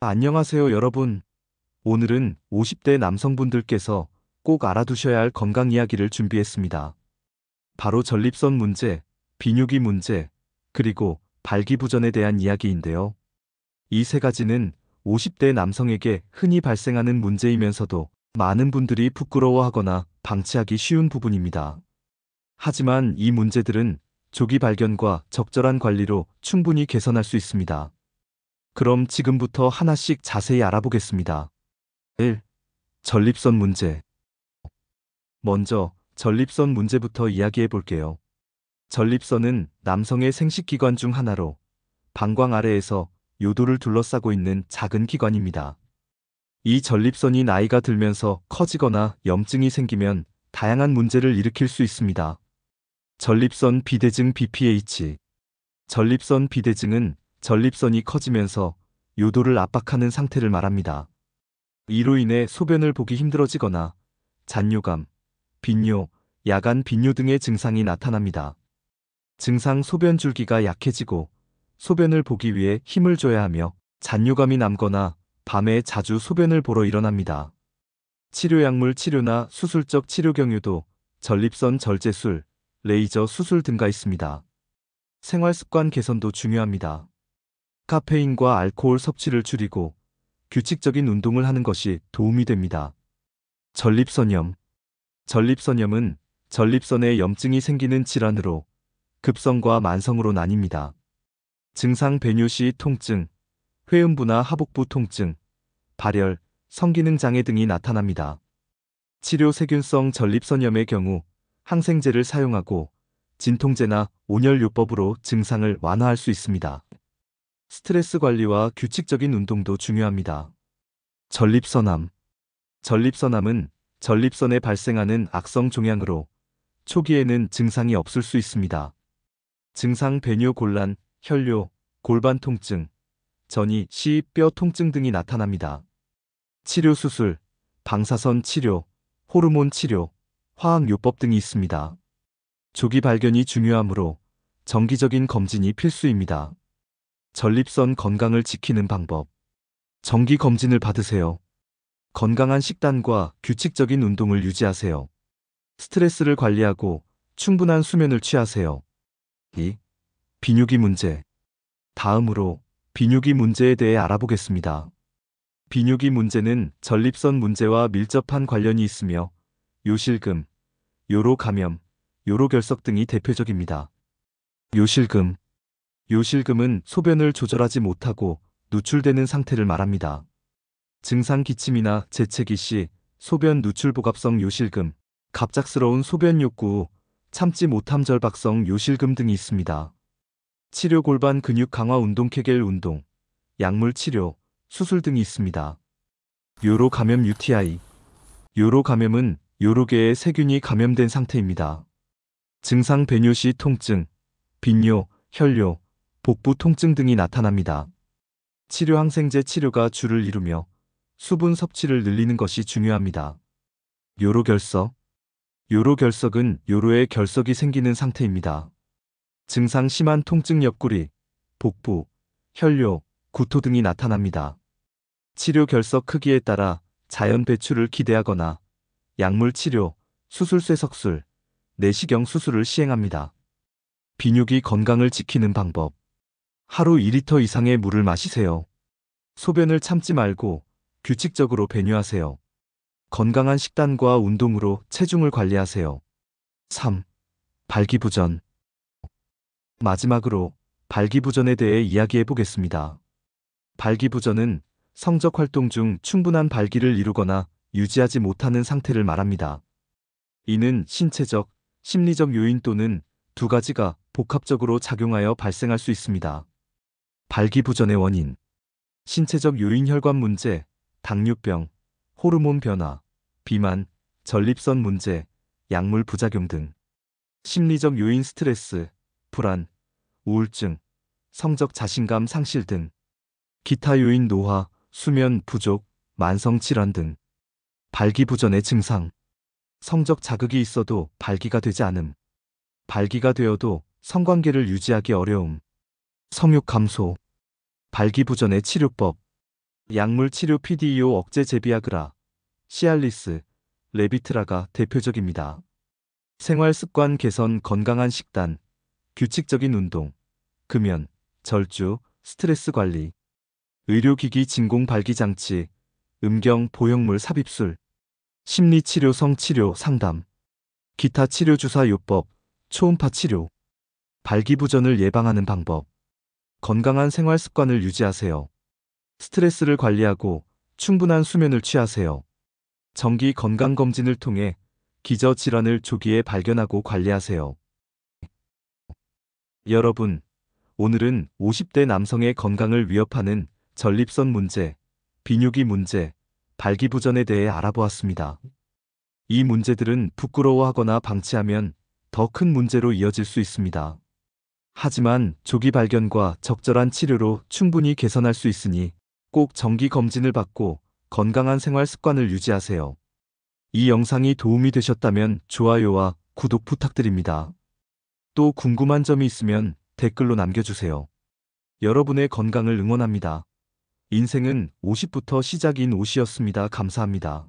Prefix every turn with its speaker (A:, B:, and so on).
A: 안녕하세요, 여러분. 오늘은 50대 남성분들께서 꼭 알아두셔야 할 건강 이야기를 준비했습니다. 바로 전립선 문제, 비뇨기 문제, 그리고 발기부전에 대한 이야기인데요. 이 세 가지는 50대 남성에게 흔히 발생하는 문제이면서도 많은 분들이 부끄러워하거나 방치하기 쉬운 부분입니다. 하지만 이 문제들은 조기 발견과 적절한 관리로 충분히 개선할 수 있습니다. 그럼 지금부터 하나씩 자세히 알아보겠습니다. 1. 전립선 문제. 먼저 전립선 문제부터 이야기해 볼게요. 전립선은 남성의 생식기관 중 하나로 방광 아래에서 요도를 둘러싸고 있는 작은 기관입니다. 이 전립선이 나이가 들면서 커지거나 염증이 생기면 다양한 문제를 일으킬 수 있습니다. 전립선 비대증 BPH. 전립선 비대증은 전립선이 커지면서 요도를 압박하는 상태를 말합니다. 이로 인해 소변을 보기 힘들어지거나 잔뇨감, 빈뇨, 야간 빈뇨 등의 증상이 나타납니다. 증상 소변 줄기가 약해지고 소변을 보기 위해 힘을 줘야 하며 잔뇨감이 남거나 밤에 자주 소변을 보러 일어납니다. 치료약물 치료나 수술적 치료 경우도 전립선 절제술, 레이저 수술 등가 있습니다. 생활습관 개선도 중요합니다. 카페인과 알코올 섭취를 줄이고 규칙적인 운동을 하는 것이 도움이 됩니다. 전립선염. 전립선염은 전립선에 염증이 생기는 질환으로 급성과 만성으로 나뉩니다. 증상 배뇨 시 통증, 회음부나 하복부 통증, 발열, 성기능 장애 등이 나타납니다. 치료 세균성 전립선염의 경우 항생제를 사용하고 진통제나 온열요법으로 증상을 완화할 수 있습니다. 스트레스 관리와 규칙적인 운동도 중요합니다. 전립선암. 전립선암은 전립선에 발생하는 악성 종양으로 초기에는 증상이 없을 수 있습니다. 증상 배뇨 곤란, 혈뇨, 골반 통증, 전이 시, 뼈 통증 등이 나타납니다. 치료 수술, 방사선 치료, 호르몬 치료, 화학요법 등이 있습니다. 조기 발견이 중요하므로 정기적인 검진이 필수입니다. 전립선 건강을 지키는 방법. 정기 검진을 받으세요. 건강한 식단과 규칙적인 운동을 유지하세요. 스트레스를 관리하고 충분한 수면을 취하세요. 2. 비뇨기 문제. 다음으로 비뇨기 문제에 대해 알아보겠습니다. 비뇨기 문제는 전립선 문제와 밀접한 관련이 있으며 요실금, 요로 감염, 요로 결석 등이 대표적입니다. 요실금. 요실금은 소변을 조절하지 못하고 누출되는 상태를 말합니다. 증상 기침이나 재채기 시 소변 누출 복압성 요실금, 갑작스러운 소변 욕구, 참지 못함 절박성 요실금 등이 있습니다. 치료 골반 근육 강화 운동 케겔 운동, 약물 치료, 수술 등이 있습니다. 요로 감염 UTI. 요로 감염은 요로계에 세균이 감염된 상태입니다. 증상 배뇨 시 통증, 빈뇨, 혈뇨, 복부 통증 등이 나타납니다. 치료 항생제 치료가 주를 이루며 수분 섭취를 늘리는 것이 중요합니다. 요로 결석. 요로 결석은 요로에 결석이 생기는 상태입니다. 증상 심한 통증 옆구리, 복부, 혈뇨, 구토 등이 나타납니다. 치료 결석 크기에 따라 자연 배출을 기대하거나 약물 치료, 수술 쇠석술, 내시경 수술을 시행합니다. 비뇨기 건강을 지키는 방법. 하루 2리터 이상의 물을 마시세요. 소변을 참지 말고 규칙적으로 배뇨하세요. 건강한 식단과 운동으로 체중을 관리하세요. 3. 발기부전. 마지막으로 발기부전에 대해 이야기해 보겠습니다. 발기부전은 성적 활동 중 충분한 발기를 이루거나 유지하지 못하는 상태를 말합니다. 이는 신체적, 심리적 요인 또는 두 가지가 복합적으로 작용하여 발생할 수 있습니다. 발기부전의 원인. 신체적 요인 혈관 문제, 당뇨병, 호르몬 변화, 비만, 전립선 문제, 약물 부작용 등. 심리적 요인 스트레스, 불안, 우울증, 성적 자신감 상실 등. 기타 요인 노화, 수면 부족, 만성 질환 등. 발기부전의 증상. 성적 자극이 있어도 발기가 되지 않음. 발기가 되어도 성관계를 유지하기 어려움. 성욕 감소. 발기부전의 치료법. 약물 치료 PDEO 억제 제비아그라, 시알리스, 레비트라가 대표적입니다. 생활 습관 개선 건강한 식단, 규칙적인 운동, 금연, 절주, 스트레스 관리, 의료기기 진공 발기 장치, 음경 보형물 삽입술, 심리치료 성치료 상담, 기타 치료 주사 요법, 초음파 치료, 발기부전을 예방하는 방법, 건강한 생활 습관을 유지하세요. 스트레스를 관리하고 충분한 수면을 취하세요. 정기 건강검진을 통해 기저질환을 조기에 발견하고 관리하세요. 여러분, 오늘은 50대 남성의 건강을 위협하는 전립선 문제, 비뇨기 문제, 발기부전에 대해 알아보았습니다. 이 문제들은 부끄러워하거나 방치하면 더 큰 문제로 이어질 수 있습니다. 하지만 조기 발견과 적절한 치료로 충분히 개선할 수 있으니 꼭 정기 검진을 받고 건강한 생활 습관을 유지하세요. 이 영상이 도움이 되셨다면 좋아요와 구독 부탁드립니다. 또 궁금한 점이 있으면 댓글로 남겨주세요. 여러분의 건강을 응원합니다. 인생은 50부터 시작인 50이었습니다. 감사합니다.